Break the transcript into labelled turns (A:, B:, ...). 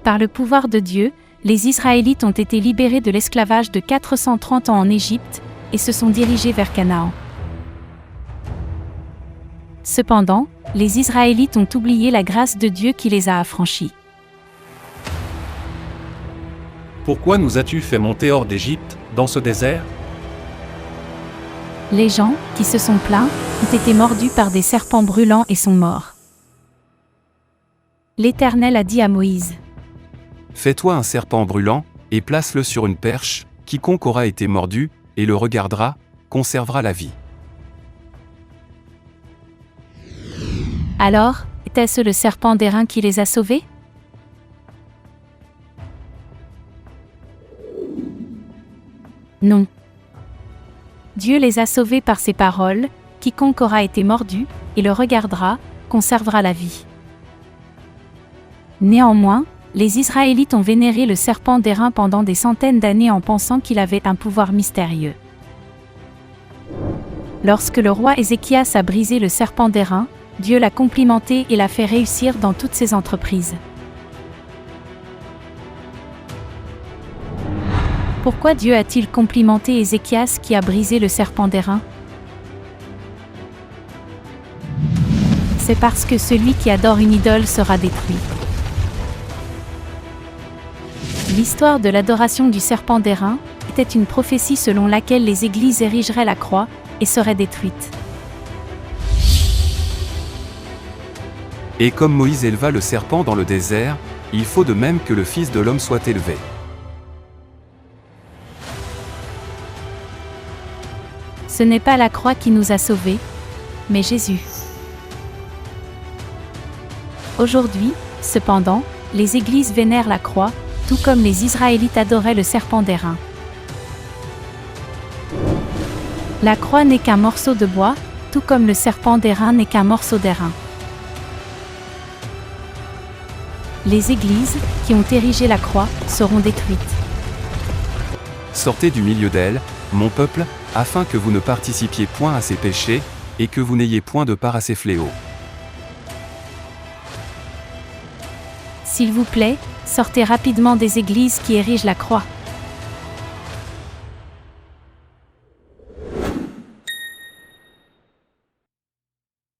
A: Par le pouvoir de Dieu, les Israélites ont été libérés de l'esclavage de 430 ans en Égypte et se sont dirigés vers Canaan. Cependant, les Israélites ont oublié la grâce de Dieu qui les a affranchis.
B: Pourquoi nous as-tu fait monter hors d'Égypte, dans ce désert?
A: Les gens, qui se sont plaints, ont été mordus par des serpents brûlants et sont morts. L'Éternel a dit à Moïse:
C: Fais-toi un serpent brûlant, et place-le sur une perche, quiconque aura été mordu, et le regardera, conservera la vie.
A: Alors, était-ce le serpent d'airain qui les a sauvés? Non. Dieu les a sauvés par ses paroles: quiconque aura été mordu, et le regardera, conservera la vie. Néanmoins, les Israélites ont vénéré le serpent d'airain pendant des centaines d'années en pensant qu'il avait un pouvoir mystérieux. Lorsque le roi Ézéchias a brisé le serpent d'airain, Dieu l'a complimenté et l'a fait réussir dans toutes ses entreprises. Pourquoi Dieu a-t-il complimenté Ézéchias qui a brisé le serpent d'airain? C'est parce que celui qui adore une idole sera détruit. L'histoire de l'adoration du serpent d'airain était une prophétie selon laquelle les églises érigeraient la croix et seraient détruites.
C: Et comme Moïse éleva le serpent dans le désert, il faut de même que le Fils de l'homme soit élevé.
A: Ce n'est pas la croix qui nous a sauvés, mais Jésus. Aujourd'hui, cependant, les églises vénèrent la croix, tout comme les Israélites adoraient le serpent d'airain. La croix n'est qu'un morceau de bois, tout comme le serpent d'airain n'est qu'un morceau d'airain. Les églises, qui ont érigé la croix, seront détruites.
C: Sortez du milieu d'elle, mon peuple, afin que vous ne participiez point à ses péchés, et que vous n'ayez point de part à ses fléaux.
A: S'il vous plaît, sortez rapidement des églises qui érigent la croix.